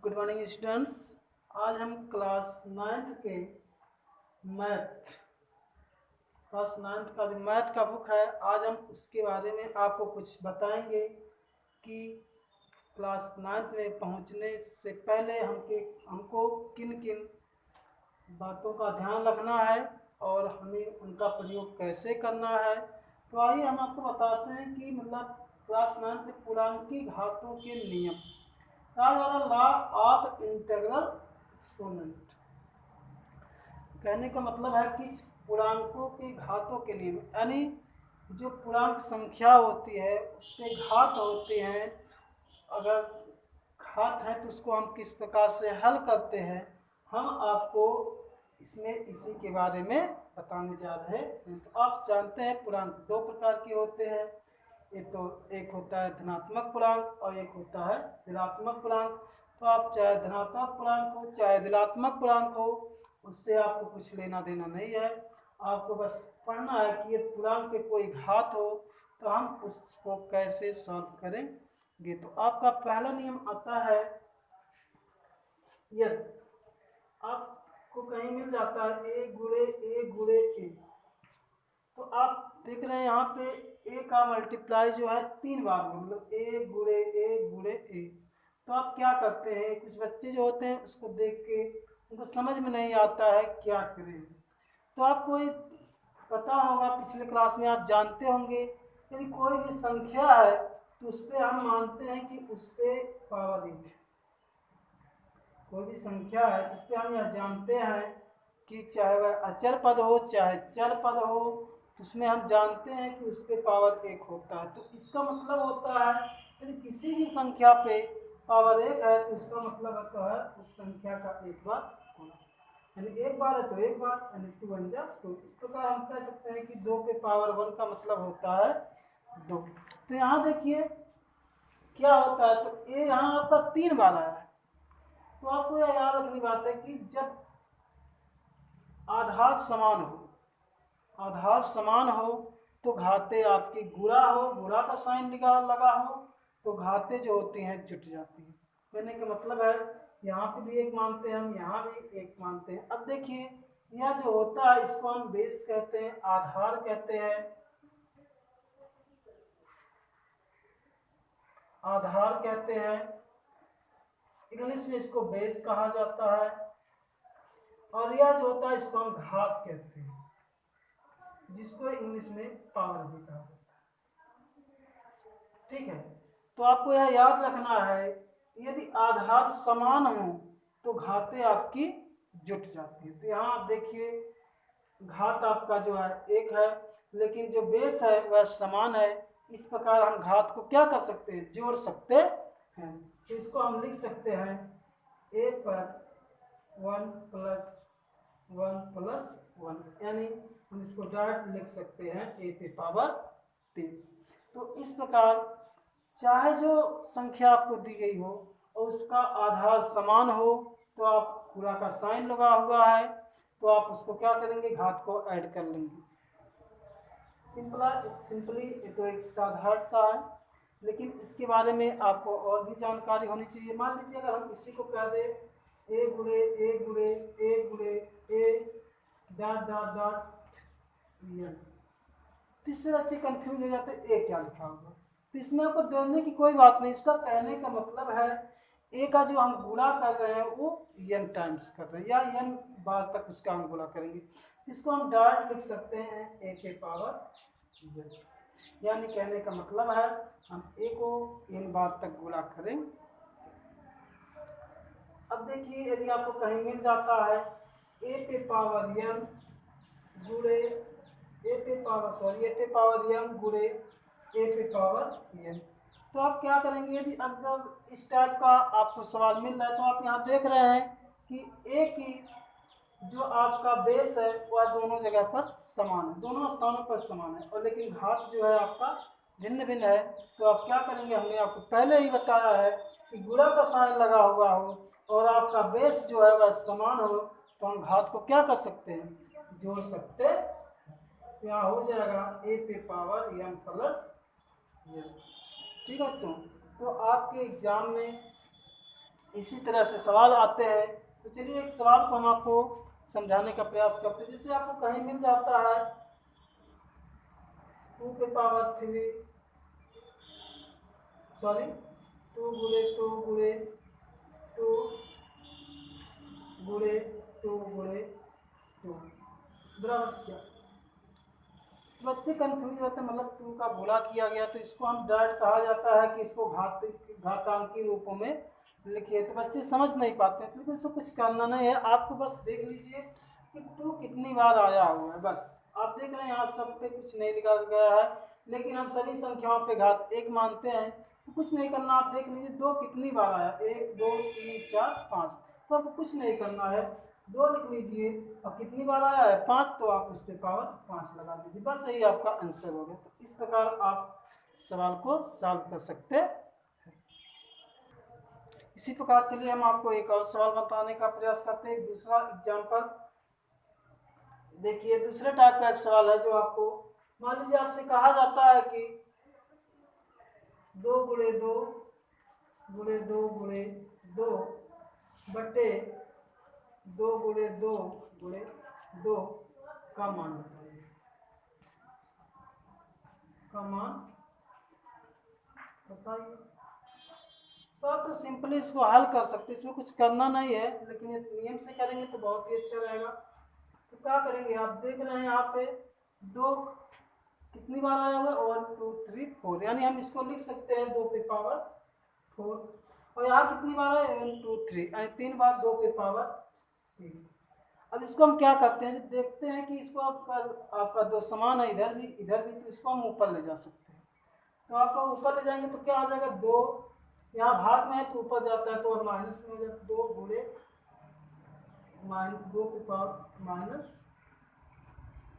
Good morning students. आज हम class ninth के मैथ क्लास नाइन्थ का जो मैथ का बुक है, आज हम उसके बारे में आपको कुछ बताएंगे कि क्लास नाइन्थ में पहुंचने से पहले हमको किन किन बातों का ध्यान रखना है और हमें उनका प्रयोग कैसे करना है। तो आइए हम आपको बताते हैं कि मतलब क्लास नाइन्थ में पूर्णांकी घातों के नियम, कहा जा रहा लॉ ऑफ इंटीग्रल एक्सपोनेंट। कहने का मतलब है कि पूर्णांकों के घातों के नियम, यानी जो पूर्णांक संख्या होती है उसके घात होते हैं। अगर घात है तो उसको हम किस प्रकार से हल करते हैं, हम आपको इसमें इसी के बारे में बताने जा रहे हैं। तो आप जानते हैं पूर्णांक दो प्रकार के होते हैं। एक होता है धनात्मक पूर्णांक और एक होता है ऋणात्मक पूर्णांक। तो आप चाहे धनात्मक पूर्णांक हो चाहे ऋणात्मक पूर्णांक हो, उससे आपको कुछ लेना देना नहीं है। आपको बस पढ़ना है कि ये पूर्णांक के कोई घात हो तो हम उसको कैसे सॉल्व करेंगे। तो आपका पहला नियम आता है, यदि आपको कहीं मिल जाता है ए गुणे ए, तो आप देख रहे हैं यहाँ पे ए का मल्टीप्लाई जो है 3 बार में, मतलब ए गुणे ए। तो आप क्या करते हैं, कुछ बच्चे जो होते हैं उसको देख के उनको समझ में नहीं आता है क्या करें। तो आपको पता होगा, पिछले क्लास में आप जानते होंगे, यदि कोई भी संख्या है तो उस पर हम मानते हैं कि उस पर पावर 1 है। कोई भी संख्या है उस पर हम यह जानते हैं कि चाहे वह अचर पद हो चाहे चर पद हो, तो उसमें हम जानते हैं कि उस पर पावर 1 होता है। तो इसका मतलब होता है यदि किसी भी संख्या पे पावर 1 है तो उसका मतलब होता है उस संख्या का एक बार होना, यानी एक बार है तो एक बार, यानी 2 1 जा 2। इस प्रकार हम कह सकते हैं कि 2 पे पावर 1 का मतलब होता है 2। तो यहाँ देखिए क्या होता है, तो ये यहाँ आपका 3 बार आया है। तो आपको यह याद रखनी बात है कि जब आधार समान हो तो घाते आपकी गुणा का साइन लगा हो तो घाते जो होती हैं जुट जाती हैं। कहने का मतलब है यहाँ पे भी एक मानते हैं हम, यहाँ भी एक मानते हैं। अब देखिए यह जो होता है इसको हम बेस कहते हैं, आधार कहते हैं, आधार कहते हैं, इंग्लिश में इसको बेस कहा जाता है। और यह जो होता है इसको हम घात कहते हैं, जिसको इंग्लिश में पावर भी कहा जाता है। ठीक है, तो आपको यह याद रखना है, यदि आधार समान हो तो घातें आपकी जुट जाती है। तो यहाँ आप देखिए घात आपका जो है 1 है, लेकिन जो बेस है वह समान है। इस प्रकार हम घात को क्या कर सकते हैं, जोड़ सकते हैं। तो इसको हम लिख सकते हैं a पर 1 प्लस 1, यानी हम इसको डायरेक्ट लिख सकते हैं a पे पावर 3। तो इस प्रकार चाहे जो संख्या आपको दी गई हो और उसका आधार समान हो, तो आप पूरा का साइन लगा हुआ है तो आप उसको क्या करेंगे, घात को ऐड कर लेंगे। सिंपली तो एक साधारण सा है, लेकिन इसके बारे में आपको और भी जानकारी होनी चाहिए। मान लीजिए अगर हम इसी को कह दें ए गुणे a dot dot dot n, तो इससे बच्चे कंफ्यूज हो जाते ए क्या लिखा होगा। तो इसमें आपको डरने की कोई बात नहीं। इसका कहने का मतलब है ए का जो हम गुणा कर रहे हैं वो एन टाइम्स कर रहे हैं, या एन बार तक उसका हम गुणा करेंगे। इसको हम डायरेक्ट लिख सकते हैं ए के पावर एन, यानी कहने का मतलब है हम ए को एन बार तक गुणा करें। अब देखिए यदि आपको कहीं मिल जाता है ए पे पावर एन गुणे ए पे पावर एन गुणे ए पे पावर एन, तो आप क्या करेंगे, यदि अगर इस टाइप का आपको सवाल मिल रहा है तो आप यहाँ देख रहे हैं कि ए की जो आपका बेस है वह दोनों जगह पर समान है, दोनों स्थानों पर समान है, और लेकिन घात जो है आपका भिन्न भिन्न है। तो आप क्या करेंगे, हमने आपको पहले ही बताया है कि गुणा का साइन लगा हुआ हो और आपका बेस जो है वह समान हो, तो हम घात को क्या कर सकते हैं, जोड़ सकते हैं। यहाँ हो जाएगा ए पे पावर एन प्लस एन। ठीक है बच्चों, तो आपके एग्जाम में इसी तरह से सवाल आते हैं। तो चलिए एक सवाल को हम आपको समझाने का प्रयास करते हैं। जैसे आपको कहीं मिल जाता है 2 पे पावर 3 सॉरी 2 गुणे 2 गुणे 2 गुणे 2 गुणे 2 बराबर क्या। बच्चे कंफ्यूज होते हैं, मतलब 2 का गुणा किया गया तो इसको हम डायरेक्ट कहा जाता है कि इसको घातांकी रूपों में लिखिए, तो बच्चे समझ नहीं पाते हैं। लेकिन इसको कुछ करना नहीं है, आपको बस देख लीजिए कि 2 कितनी बार आया हुआ है। बस आप देख रहे हैं यहाँ सब पे कुछ नहीं लिखा गया है, लेकिन हम सभी संख्याओं पे घात 1 मानते हैं। तो कुछ नहीं करना, आप देख लीजिए 2 कितनी बार आया, 1 2 3 4 5। तो आपको कुछ नहीं करना है, 2 लिख लीजिए और कितनी बार आया है 5, तो आप उस पर पावर 5 लगा दीजिए, बस यही आपका आंसर हो गया। तो इस प्रकार आप सवाल को सॉल्व कर सकते हैं। इसी प्रकार चलिए हम आपको एक और सवाल बताने का प्रयास करते हैं, दूसरा एग्जाम्पल। देखिए दूसरे टाइप का एक सवाल है जो आपको मान लीजिए आपसे कहा जाता है कि 2 गुणे 2 गुणे 2 गुणे 2 बटे 2 गुणे 2 गुणे 2 का मान बताइए, का मान बताइए। तो आप तो सिंपली इसको हल कर सकते हैं, इसमें कुछ करना नहीं है, लेकिन ये नियम से करेंगे तो बहुत ही अच्छा रहेगा। तो क्या करेंगे, आप देख रहे हैं यहाँ पे 2 कितनी बार आया होगा 1 2 3 4, यानी हम इसको लिख सकते हैं 2 पे पावर 4। और यहाँ कितनी बार है 1 2 3, यानी 3 बार 2 पे पावर 3। अब इसको हम क्या करते हैं, जब देखते हैं कि इसको आपका 2 समान है इधर भी, तो इसको हम ऊपर ले जा सकते हैं। तो आपको ऊपर ले जाएंगे तो क्या हो जाएगा, 2 यहाँ भाग में है तो ऊपर जाता है तो और माइनस में हो जाता है, 2 गुणे 2 के पावर माइनस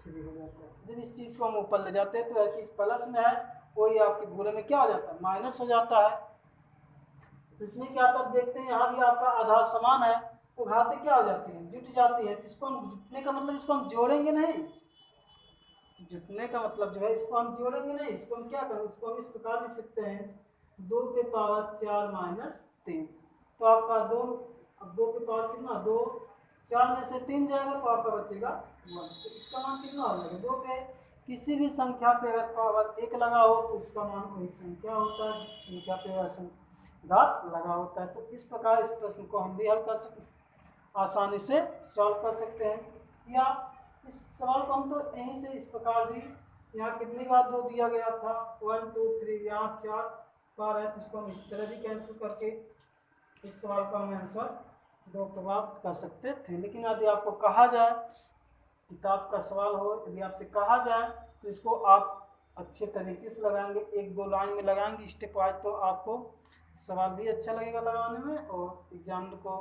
3 हो जाता है। जब इस चीज़ को हम ऊपर ले जाते हैं तो यह चीज़ प्लस में है, वही आपके गुणे में क्या हो जाता है, माइनस हो जाता है। तो इसमें क्या तब देखते हैं यहाँ भी आपका आधार समान है, तो घातें क्या हो जाती हैं, जुट जाती है। इसको हम जुटने का मतलब इसको हम जोड़ेंगे नहीं, जुटने का मतलब जो है इसको हम जोड़ेंगे नहीं, इसको हम क्या करें, इसको हम इस प्रकार लिख सकते हैं 2 पे पावर 4 माइनस 3। तो आपका 2, अब 2 पे पावर कितना, 2 4 में से 3 जाएगा तो आपका बचेगा 1। तो इसका मान कितना हो जाएगा, 2 पे किसी भी संख्या पे अगर पावर 1 लगा हो तो उसका मान वही संख्या होता है जिस संख्या पे वह घात लगा होता है। तो इस प्रकार इस प्रश्न को हम भी हल कर सकते, आसानी से सॉल्व कर सकते हैं। या इस सवाल को हम तो यहीं से इस प्रकार भी, यहाँ कितनी बार 2 दिया गया था 1 2 3, यहाँ 4 बार है, तो इसको हम इस तरह भी कैंसिल करके इस सवाल का हम आंसर 2 प्राप्त कर सकते थे। लेकिन यदि आपको कहा जाए, किताब का सवाल हो, यदि आपसे कहा जाए तो इसको आप अच्छे तरीके से लगाएंगे, 1-2 लाइन में लगाएंगे स्टेप वाइज, तो आपको सवाल भी अच्छा लगेगा लगाने में और एग्जाम को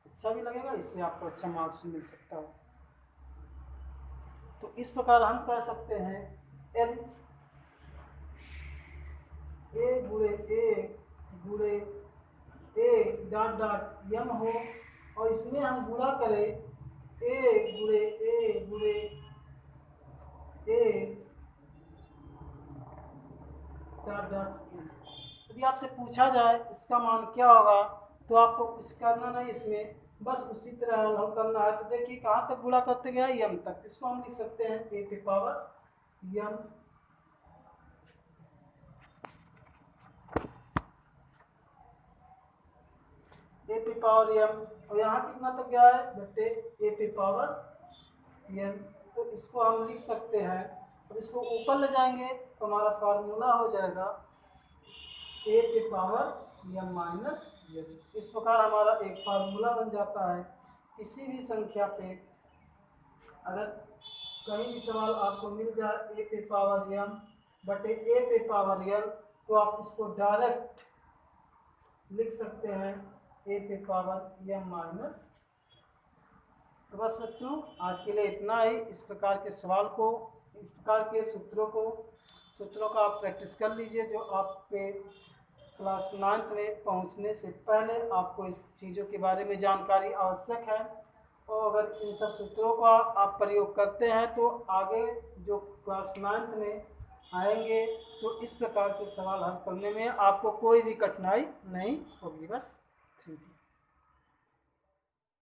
अच्छा भी लगेगा, इससे आपको अच्छा मार्क्स मिल सकता है। तो इस प्रकार हम कह सकते हैं यदि ए गुणे ए गुणे ए डॉट डॉट यम हो और इसमें हम गुणा करें ए गुणे ए गुणे ए डॉट डॉट, यदि आपसे पूछा जाए इसका मान क्या होगा तो आपको कुछ करना नहीं, इसमें बस उसी तरह हल करना है। तो देखिए कहाँ तक गुणा करते गया, यम तक, इसको हम लिख सकते हैं ए की पावर यम ए पे पावर एम, और यहाँ कितना तक गया है बटे ए पे पावर एम। तो इसको हम लिख सकते हैं, अब इसको ऊपर ले जाएंगे तो हमारा फार्मूला हो जाएगा ए पे पावर एम माइनस एम। इस प्रकार हमारा एक फार्मूला बन जाता है। किसी भी संख्या पे अगर कहीं भी सवाल आपको मिल जाए ए पे पावर एम बटे ए पे पावर एम, तो आप इसको डायरेक्ट लिख सकते हैं ए पे पावर एम माइनस। तो बस बच्चों आज के लिए इतना ही। इस प्रकार के सवाल को, इस प्रकार के सूत्रों का आप प्रैक्टिस कर लीजिए, जो आपके क्लास 9th में पहुंचने से पहले आपको इस चीज़ों के बारे में जानकारी आवश्यक है। और अगर इन सब सूत्रों का आप प्रयोग करते हैं तो आगे जो क्लास 9th में आएंगे तो इस प्रकार के सवाल हल करने में आपको कोई भी कठिनाई नहीं होगी। बस ठीक है।